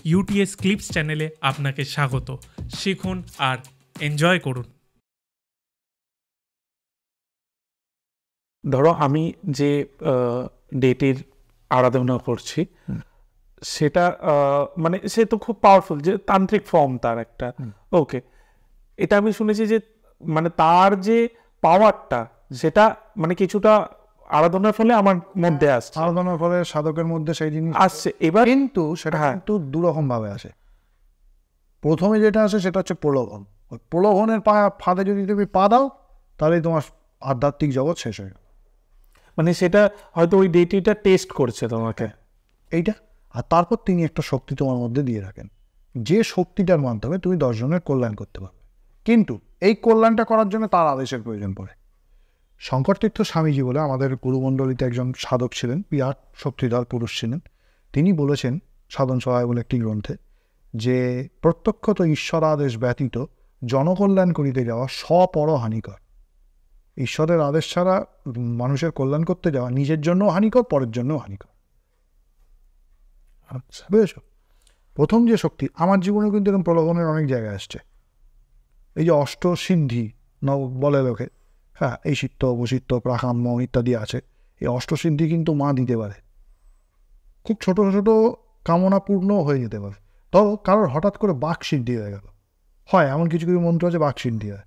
UTS clips চ্যানেলে আপনাকে স্বাগত। শিখুন আর এনজয় করুন। ধরো আমি যে ডেটির আরাধনা করছি সেটা মানে সে তো খুব পাওয়ারফুল, যে তান্ত্রিক ফর্ম তার একটা। ওকে, এটা আমি শুনেছি যে মানে তার যে পাওয়ারটা সেটা মানে কিছুটা আরাধনার ফলে আমার মধ্যে আসছে, আরাধনার ফলে সাধকের মধ্যে সেই জিনিস আসছে। এবার কিন্তু সেটা কিন্তু দুরকম ভাবে আসে। প্রথমে যেটা আসে সেটা হচ্ছে প্রলোভন। ওই প্রলোভনের ফাঁদে যদি তুমি পা দাও তাহলে তোমার আধ্যাত্মিক জগৎ শেষ হয়ে গেল। মানে সেটা হয়তো ওই ডেটিটা টেস্ট করছে তোমাকে এইটা, আর তারপর তিনি একটা শক্তি তোমার মধ্যে দিয়ে রাখেন, যে শক্তিটার মাধ্যমে তুমি 10 জনের কল্যাণ করতে পারবে। কিন্তু এই কল্যাণটা করার জন্য তার আদেশের প্রয়োজন পড়ে। শঙ্করতীর্থ স্বামীজি বলে আমাদের গুরুমণ্ডলীতে একজন সাধক ছিলেন, বিরাট শক্তিধর পুরুষ ছিলেন। তিনি বলেছেন সাধন সহায় বলে একটি গ্রন্থে যে প্রত্যক্ষত ঈশ্বরাদেশ ব্যতীত জনকল্যাণ করিতে যাওয়া স্বপর হানিকর। ঈশ্বরের আদেশ ছাড়া মানুষের কল্যাণ করতে যাওয়া নিজের জন্য হানিকর, পরের জন্য হানিকর। আচ্ছা, বুঝেছ? প্রথম যে শক্তি আমার জীবনে কিন্তু এরকম প্রলোভনের অনেক জায়গায় আসছে। এই যে অষ্টসিদ্ধি বলে লোকে, হ্যাঁ, এই সিদ্ধ উপসিদ্ধ প্রাকাম্য ইত্যাদি আছে। এই অষ্টসিদ্ধি কিন্তু মা দিতে পারে, খুব ছোট ছোট কামনা পূর্ণ হয়ে যেতে পারে। তো কারোর হঠাৎ করে বাক সিদ্ধি হয়ে গেল, হয় এমন কিছু কিছু মন্ত্র আছে বাক সিদ্ধি হয়।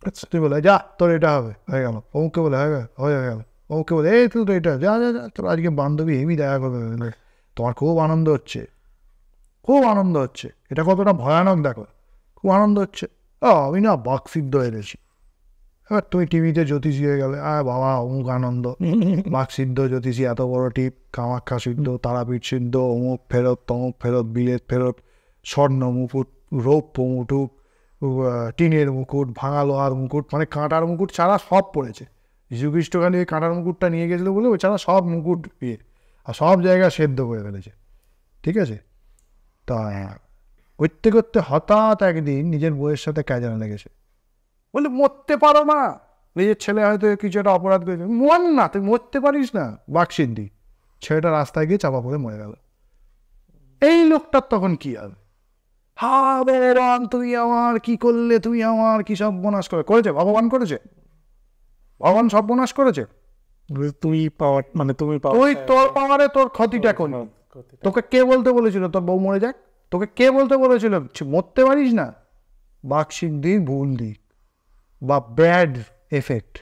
আচ্ছা, তুই বলে যা তোর এটা হবে, হয়ে গেল। অমুককে বলে হয়ে গেল। অমুককে বলে এই তুই তো এটা যা যা যা, তোর আজকে বান্ধবী হেভি দেখা করবে, তোমার খুব আনন্দ হচ্ছে, খুব আনন্দ হচ্ছে। এটা কতটা ভয়ানক দেখো, খুব আনন্দ হচ্ছে। আমি না বাক সিদ্ধ হয়ে গেছি। এবার তুমি টিভিতে জ্যোতিষী হয়ে গেলে, বাবা অমুক আনন্দ, বাক সিদ্ধ জ্যোতিষী, এত বড় টিপ, কামাখ্যা সিদ্ধ, তারাপীঠ সিদ্ধ, অমুক ফেরত তমুক ফেরত, বিলেত ফেরত, স্বর্ণ মুকুট, রৌপ্য মুকুট, টিনের মুকুট, ভাঙা লোহার মুকুট, মানে কাঁটার মুকুট ছাড়া সব পড়েছে। যীশুখ্রিস্ট খালি ওই কাঁটার মুকুটটা নিয়ে গেছিলো বলে ওই ছাড়া সব মুকুট ইয়ে, আর সব জায়গায় সেদ্ধ করে ফেলেছে। ঠিক আছে, তা করতে করতে হঠাৎ একদিন নিজের বউয়ের সাথে ক্যাজানা লেগেছে। বলে মরতে পারো না, নিজের ছেলে হয়তো কিছু একটা অপরাধ করেছে, মর না, তুই মরতে পারিস না, বাকসিদ্ধি। ছেলেটা রাস্তায় গিয়ে চাপা পড়ে মরে গেল। এই লোকটার তখন কি হবে? বেরাম, তুমি আমার কি করলে, তুমি আমার কি সর্বনাশ করেছে? ভগবান করেছে? ভগবান সর্বনাশ করেছে? তুমি পাওয়ার মানে তুমি ওই তোর পাওয়ারে তোর ক্ষতিটা কোন? তোকে কে বলতে বলেছিল তোর বউ মরে যাক? তোকে কে বলতে বলেছিল মরতে পারিস না? বাকসিদ্ধির ভুল দিক বা ব্যাড এফেক্ট,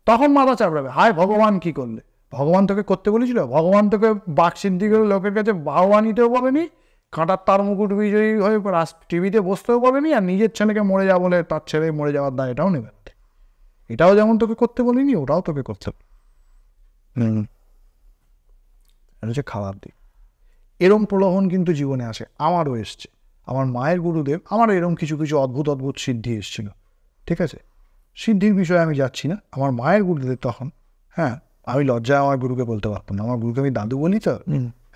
তখন মাথা চাপড়াবে, হায় ভগবান কি করলে? ভগবান তোকে করতে বলেছিল? ভগবান তোকে বাকসিদ্ধি করে লোকের কাছে বাহবা নিতেও বলেনি, কাঁটার তার মুকুট বিজয়ী হয়ে টিভিতে বসতেও বলেনি, আর নিজের ছেলেকে মরে যাওয়া বলে তার ছেলে মরে যাওয়ার দায় এটাও নেবে। এটাও যেমন তোকে করতে বলিনি, ওটাও তোকে করতে হবে। এটা হচ্ছে খারাপ দিক। এরম প্রলোভন কিন্তু জীবনে আসে, আমারও এসছে। আমার মায়ের গুরুদেব আমার এরম কিছু কিছু অদ্ভুত অদ্ভুত সিদ্ধি এসেছিল। ঠিক আছে, সিদ্ধির বিষয়ে আমি যাচ্ছি না। আমার মায়ের গুরুদেব তখন, হ্যাঁ, আমি লজ্জায় আমার গুরুকে বলতে পারতাম না। আমার গুরুকে আমি দাদু বলি তো,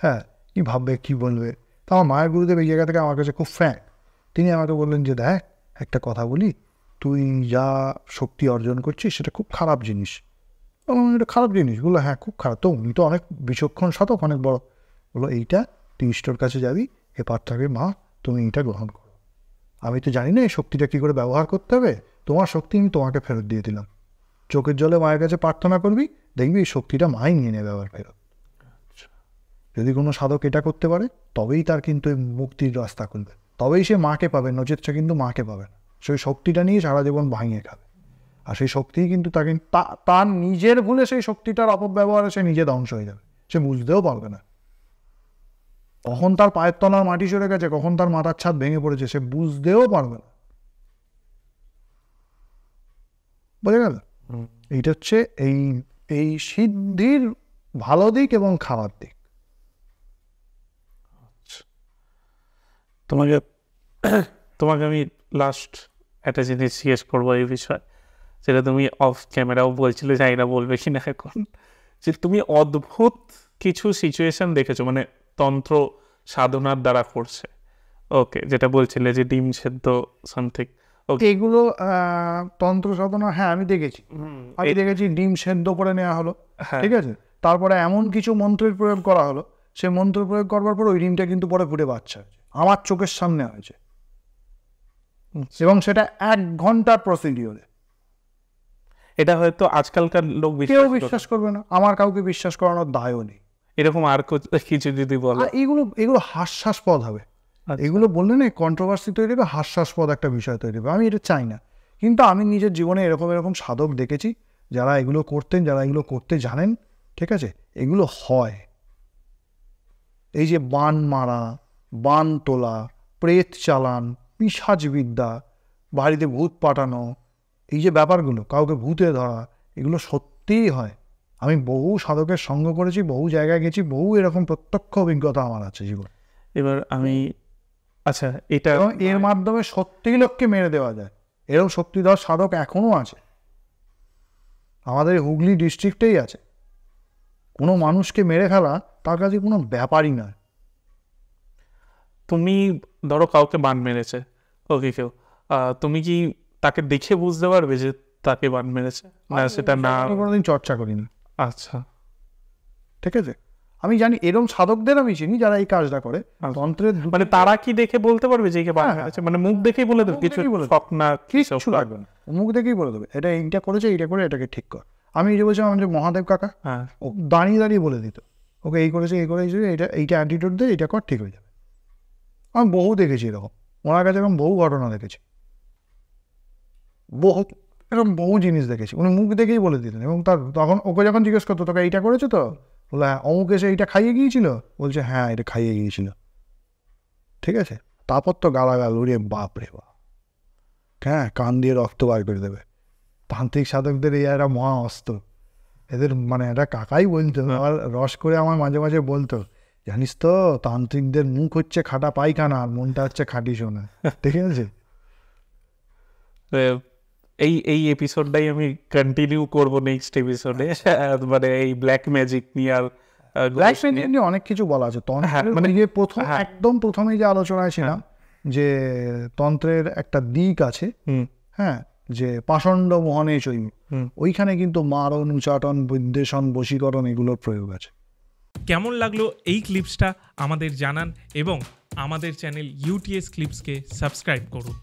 হ্যাঁ, কি ভাববে কি বলবে। তো আমার মায়ের গুরুদেব এই জায়গা থেকে আমার কাছে খুব ফ্র্যাঙ্ক। তিনি আমাকে বললেন যে দেখ, একটা কথা বলি, তুই যা শক্তি অর্জন করছিস সেটা খুব খারাপ জিনিস। এটা খারাপ জিনিস? বললো হ্যাঁ খুব খারাপ। তো উনি তো অনেক বিচক্ষণ সাধক, অনেক বড়। বললো এইটা তুই ইষ্টর কাছে যাবি, এ পাত্রকে মা তুমি এইটা গ্রহণ করো। আমি তো জানি না এই শক্তিটা কী করে ব্যবহার করতে হবে, তোমার শক্তি আমি তোমাকে ফেরত দিয়ে দিলাম। চোখের জলে মায়ের কাছে প্রার্থনা করবি, দেখবি এই শক্তিটা মাই নিয়ে নেবে আবার ফেরত। যদি কোনো সাধক এটা করতে পারে তবেই তার কিন্তু এই মুক্তির রাস্তা খুলবে, তবেই সে মাকে পাবে, নচেত সে কিন্তু মাকে পাবে না। সেই শক্তিটা নিয়ে সারা জীবন ভাঙিয়ে খাবে। আর সেই শক্তি কিন্তু তাকে তার নিজের ভুলে সেই শক্তিটার অপব্যবহারে সে নিজে ধ্বংস হয়ে যাবে, সে বুঝতেও পারবে না। কখন তার পায়ের তলার মাটি সরে গেছে, কখন তার মাথার ছাদ ভেঙে পড়েছে, সে বুঝতেও পারবে না। বোঝা গেল? এইটা হচ্ছে এই সিদ্ধির ভালো দিক এবং খারাপ দিক। তোমাকে আমি লাস্ট একটা জিনিস জিজ্ঞেস করবো এই বিষয়ে, যেটা তুমি অফ ক্যামেরাও বলছিলে, জানি না বলবে কিনা এখন, যে তুমি অদ্ভুত কিছু সিচুয়েশন দেখেছো মানে তন্ত্র সাধনার দ্বারা করছে। ওকে, যেটা বলছিলে যে ডিম সেদ্ধ সামথিং, এগুলো তন্ত্র সাধনা, হ্যাঁ আমি দেখেছি। আমি দেখেছি ডিম সেদ্ধ করে নেওয়া হলো, ঠিক আছে, তারপরে এমন কিছু মন্ত্রের প্রয়োগ করা হলো সে মন্ত্র প্রয়োগ করবার পর ওই ডিমটা কিন্তু পরে ফুটে বাচ্চা হয়েছে, আমার চোখের সামনে হয়েছে, এবং সেটা 1 ঘন্টার প্রসিডিওরে। এটা হয়তো আজকালকার লোক কেউ বিশ্বাস করবে না, আমার কাউকে বিশ্বাস করানোর দায়ও নেই। এরকম আর কিছু যদি বলো, এগুলো হাস্যাস্পদ হবে, এগুলো বললে না কন্ট্রোভার্সি তৈরি হবে, হাস্যাস্পদ একটা বিষয় তৈরি হবে। আমি এটা চাই না, কিন্তু আমি নিজের জীবনে এরকম সাধক দেখেছি যারা এগুলো করতেন, যারা এগুলো করতে জানেন, ঠিক আছে, এগুলো হয়। এই যে বান মারা, বান তোলা, প্রেত চালান, পিশাচ বিদ্যা, বাড়িতে ভূত পাঠানো, এই যে ব্যাপারগুলো, কাউকে ভূতে ধরা, এগুলো সত্যিই হয়। আমি বহু সাধকের সঙ্গ করেছি, বহু জায়গায় গেছি, বহু এরকম প্রত্যক্ষ অভিজ্ঞতা আমার আছে জীবন। এবার আমি আচ্ছা, এটা এবং এর মাধ্যমে সত্যিই লোককে মেরে দেওয়া যায়, এরকম শক্তিধর সাধক এখনো আছে আমাদের হুগলি ডিস্ট্রিক্টেই আছে। কোনো মানুষকে মেরে ফেলা তার কাছে কোনো ব্যাপারই নয়। তুমি ধরো কাউকে বান মেরেছে, ওকে কেউ, তুমি কি তাকে দেখে বুঝতে পারবে যে তাকে বান মেরেছে? না সেটা না, কোনোদিন চর্চা করিনি। আচ্ছা, ঠিক আছে, আমি জানি এরকম সাধকদের আমি চিনি যারা এই কাজটা করে। তন্ত্রের মানে তারা কি দেখে বলতে পারবে যে বান মেরেছে? মানে মুখ দেখেই বলে দেবে, কিছু শখ না কিছু লাগবে না, মুখ দেখেই বলে দেবে এটা এইটা করেছে, এইটা করে এটাকে ঠিক কর। আমি এই যে বলছিলাম আমাদের মহাদেব কাকা, ও দাঁড়িয়ে দাঁড়িয়ে বলে দিত, ওকে এই করেছে, এই করেছে, এইটা অ্যাটিটিউড দে, এইটা কর, ঠিক হয়ে যাবে। আমি বহু দেখেছি এরকম, ওনার কাছে এরকম বহু ঘটনা দেখেছি, এরকম বহু জিনিস দেখেছি, উনি মুখ দেখেই বলে দিতেন। এবং তখন ওকে যখন জিজ্ঞেস করতো তোকে এইটা করেছো তো, বলে হ্যাঁ, অমুক এসে এইটা খাইয়ে গিয়েছিল, বলছে হ্যাঁ এটা খাইয়ে গিয়েছিল, ঠিক আছে। তারপর তো গালাগাল, উড়ে বাপ রে বাপ, হ্যাঁ, কান দিয়ে রক্ত বার করে দেবে। তান্ত্রিক সাধকদের এই একটা মহা অস্ত্র এদের, মানে এটা কাকাই বলতো, আমার রস করে আমার মাঝে মাঝে বলতো, জানিস তো তান্ত্রিকদের মুখ হচ্ছে খাটা পায়খানা আর মনটা হচ্ছে খাঁটি সোনা, ঠিক আছে। এই এপিসোডটাই আমি কন্টিনিউ করব নেক্সট এপিসোডে, মানে এই ব্ল্যাক ম্যাজিক নিয়ে। আর ব্ল্যাক ম্যাজিক নিয়ে অনেক কিছু বলা আছে তন্ত্রের, মানে যে প্রথম একদম প্রথমে যে আলোচনায় ছিলাম যে তন্ত্রের একটা দিক আছে, হ্যাঁ, যে পাষণ্ড মোহনে চৈব, ওইখানে কিন্তু মারণ, উচাটন, বিদ্বেষণ, বশীকরণ এগুলোর প্রয়োগ আছে। কেমন লাগলো এই ক্লিপসটা আমাদের জানান এবং আমাদের চ্যানেল ইউটিএস ক্লিপসকে সাবস্ক্রাইব করুন।